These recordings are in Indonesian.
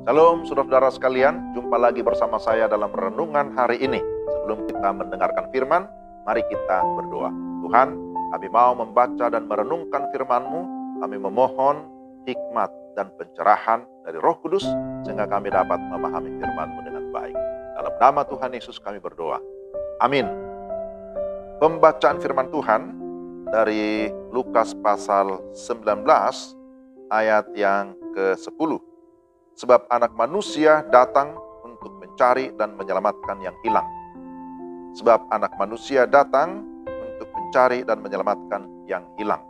Shalom saudara-saudara sekalian, jumpa lagi bersama saya dalam renungan hari ini. Sebelum kita mendengarkan firman, mari kita berdoa. Tuhan, kami mau membaca dan merenungkan firman-Mu. Kami memohon hikmat dan pencerahan dari Roh Kudus, sehingga kami dapat memahami firman-Mu dengan baik. Dalam nama Tuhan Yesus kami berdoa. Amin. Pembacaan firman Tuhan dari Lukas pasal 19 ayat yang ke-10. Sebab anak manusia datang untuk mencari dan menyelamatkan yang hilang. Sebab anak manusia datang untuk mencari dan menyelamatkan yang hilang.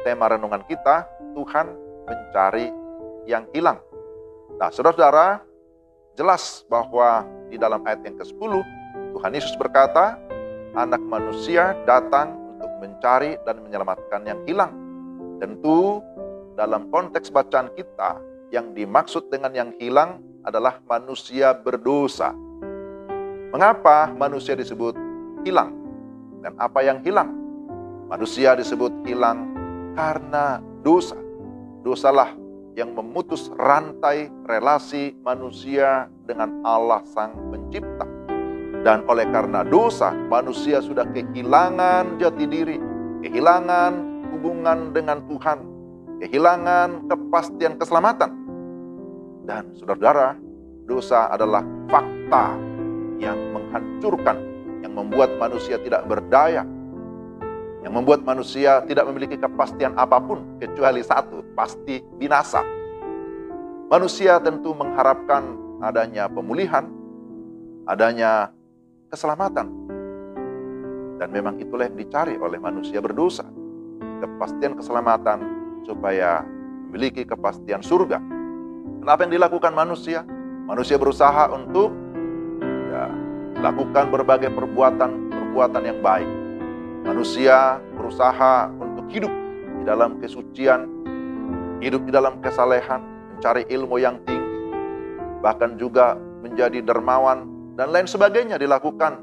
Tema renungan kita, Tuhan mencari yang hilang. Nah, saudara-saudara, jelas bahwa di dalam ayat yang ke-10, Tuhan Yesus berkata, anak manusia datang untuk mencari dan menyelamatkan yang hilang. Tentu dalam konteks bacaan kita, yang dimaksud dengan yang hilang adalah manusia berdosa. Mengapa manusia disebut hilang? Dan apa yang hilang? Manusia disebut hilang karena dosa. Dosalah yang memutus rantai relasi manusia dengan Allah Sang Pencipta. Dan oleh karena dosa, manusia sudah kehilangan jati diri, kehilangan hubungan dengan Tuhan, kehilangan kepastian keselamatan. Dan saudara-saudara, dosa adalah fakta yang menghancurkan, yang membuat manusia tidak berdaya, yang membuat manusia tidak memiliki kepastian apapun, kecuali satu, pasti binasa. Manusia tentu mengharapkan adanya pemulihan, adanya keselamatan. Dan memang itulah yang dicari oleh manusia berdosa. Kepastian keselamatan supaya memiliki kepastian surga. Kenapa yang dilakukan manusia? Manusia berusaha untuk melakukan berbagai perbuatan yang baik. Manusia berusaha untuk hidup di dalam kesucian, hidup di dalam kesalehan, mencari ilmu yang tinggi, bahkan juga menjadi dermawan dan lain sebagainya dilakukan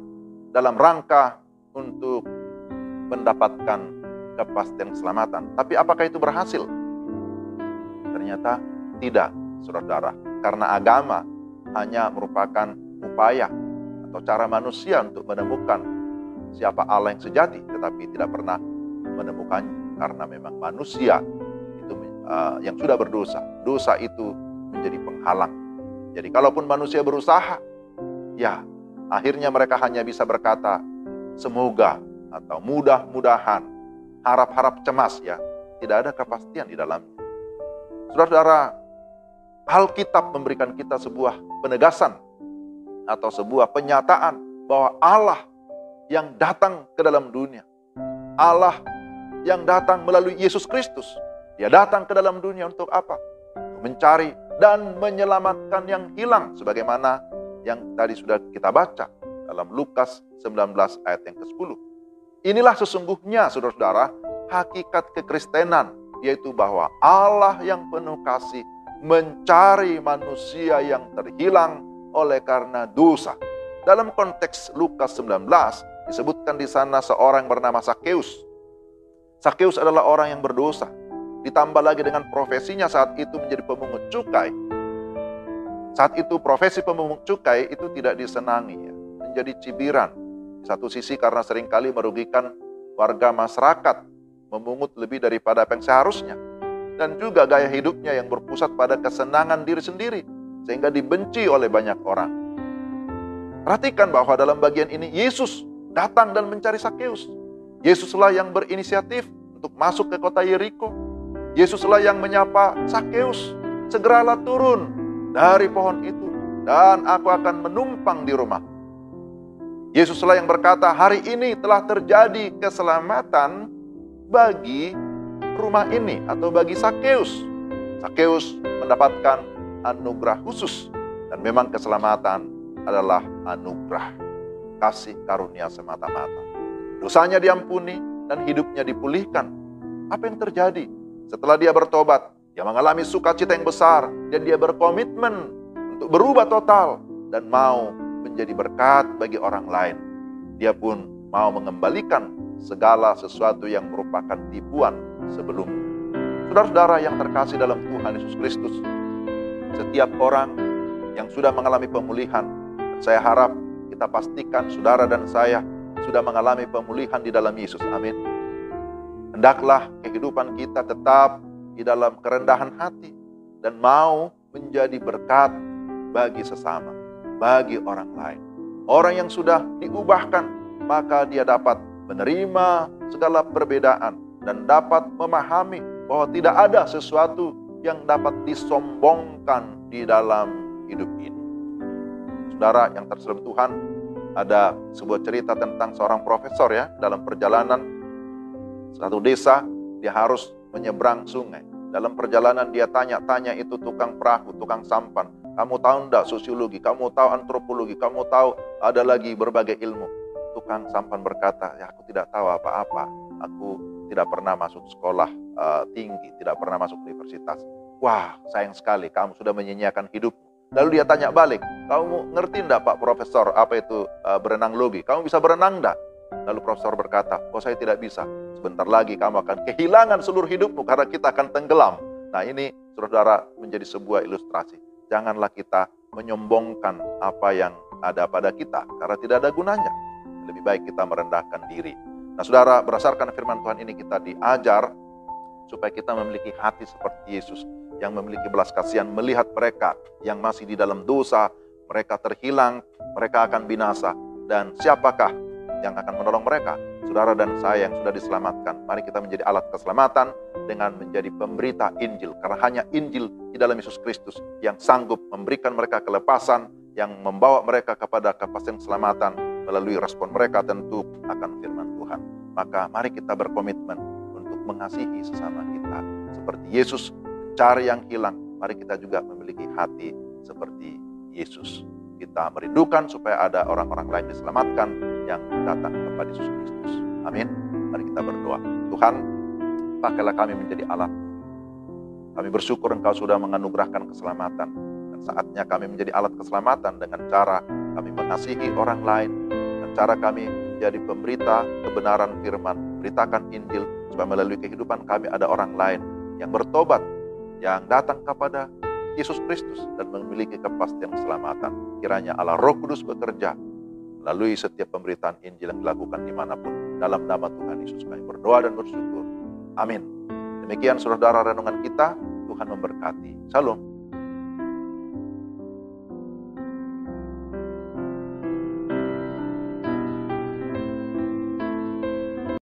dalam rangka untuk mendapatkan kepastian keselamatan. Tapi apakah itu berhasil? Ternyata tidak. Saudara, karena agama hanya merupakan upaya atau cara manusia untuk menemukan siapa Allah yang sejati, tetapi tidak pernah menemukannya karena memang manusia itu yang sudah berdosa. Dosa itu menjadi penghalang. Jadi kalaupun manusia berusaha, ya akhirnya mereka hanya bisa berkata semoga atau mudah-mudahan, harap-harap cemas, ya tidak ada kepastian di dalamnya. Saudara-saudara, Alkitab memberikan kita sebuah penegasan atau sebuah penyataan bahwa Allah yang datang ke dalam dunia, Allah yang datang melalui Yesus Kristus, Dia datang ke dalam dunia untuk apa? Untuk mencari dan menyelamatkan yang hilang, sebagaimana yang tadi sudah kita baca dalam Lukas 19 ayat yang ke-10. Inilah sesungguhnya, saudara-saudara, hakikat kekristenan, yaitu bahwa Allah yang penuh kasih mencari manusia yang terhilang oleh karena dosa. Dalam konteks Lukas 19 disebutkan di sana seorang bernama Sakeus. Sakeus adalah orang yang berdosa. Ditambah lagi dengan profesinya saat itu menjadi pemungut cukai. Saat itu profesi pemungut cukai itu tidak disenangi, ya. Menjadi cibiran. Di satu sisi karena seringkali merugikan warga masyarakat, memungut lebih daripada apa yang seharusnya. Dan juga gaya hidupnya yang berpusat pada kesenangan diri sendiri, sehingga dibenci oleh banyak orang. Perhatikan bahwa dalam bagian ini Yesus datang dan mencari Sakeus. Yesuslah yang berinisiatif untuk masuk ke kota Yeriko. Yesuslah yang menyapa Sakeus, segeralah turun dari pohon itu dan aku akan menumpang di rumah. Yesuslah yang berkata, hari ini telah terjadi keselamatan bagi rumah ini atau bagi Sakeus. Sakeus mendapatkan anugerah khusus, dan memang keselamatan adalah anugerah, kasih karunia semata-mata. Dosanya diampuni dan hidupnya dipulihkan. Apa yang terjadi? Setelah dia bertobat, dia mengalami sukacita yang besar dan dia berkomitmen untuk berubah total dan mau menjadi berkat bagi orang lain. Dia pun mau mengembalikan segala sesuatu yang merupakan tipuan sebelumnya. Saudara-saudara yang terkasih dalam Tuhan Yesus Kristus, setiap orang yang sudah mengalami pemulihan. Dan saya harap kita pastikan saudara dan saya sudah mengalami pemulihan di dalam Yesus. Amin. Hendaklah kehidupan kita tetap di dalam kerendahan hati dan mau menjadi berkat bagi sesama, bagi orang lain. Orang yang sudah diubahkan, maka dia dapat menerima segala perbedaan dan dapat memahami bahwa tidak ada sesuatu yang dapat disombongkan di dalam hidup ini. Saudara yang terselam Tuhan, ada sebuah cerita tentang seorang profesor ya, dalam perjalanan satu desa, dia harus menyeberang sungai. Dalam perjalanan dia tanya-tanya itu tukang perahu, tukang sampan. Kamu tahu enggak sosiologi, kamu tahu antropologi, kamu tahu ada lagi berbagai ilmu. Tukang sampan berkata, ya aku tidak tahu apa-apa. Aku tidak pernah masuk sekolah tinggi, tidak pernah masuk universitas. Wah, sayang sekali kamu sudah menyia-nyiakan hidupmu. Lalu dia tanya balik, kamu ngerti enggak Pak Profesor apa itu berenang logi? Kamu bisa berenang enggak? Lalu profesor berkata, oh saya tidak bisa. Sebentar lagi kamu akan kehilangan seluruh hidupmu karena kita akan tenggelam. Nah ini saudara menjadi sebuah ilustrasi. Janganlah kita menyombongkan apa yang ada pada kita karena tidak ada gunanya. Lebih baik kita merendahkan diri. Nah saudara, berdasarkan firman Tuhan ini kita diajar supaya kita memiliki hati seperti Yesus yang memiliki belas kasihan melihat mereka yang masih di dalam dosa, mereka terhilang, mereka akan binasa. Dan siapakah yang akan menolong mereka? Saudara dan saya yang sudah diselamatkan. Mari kita menjadi alat keselamatan dengan menjadi pemberita Injil. Karena hanya Injil di dalam Yesus Kristus yang sanggup memberikan mereka kelepasan, yang membawa mereka kepada kepastian keselamatan melalui respon mereka tentu akan firman Tuhan. Maka mari kita berkomitmen untuk mengasihi sesama kita. Seperti Yesus mencari yang hilang, mari kita juga memiliki hati seperti Yesus. Kita merindukan supaya ada orang-orang lain diselamatkan yang datang kepada Yesus Kristus. Amin. Mari kita berdoa. Tuhan, pakailah kami menjadi alat. Kami bersyukur Engkau sudah menganugerahkan keselamatan. Dan saatnya kami menjadi alat keselamatan dengan cara kami mengasihi orang lain. Dan cara kami menjadi pemberita kebenaran firman. Beritakan Injil supaya melalui kehidupan kami ada orang lain yang bertobat, yang datang kepada Yesus Kristus dan memiliki kepastian keselamatan. Kiranya Allah Roh Kudus bekerja melalui setiap pemberitaan Injil yang dilakukan dimanapun. Dalam nama Tuhan Yesus kami berdoa dan bersyukur. Amin. Demikian saudara renungan kita. Tuhan memberkati. Shalom.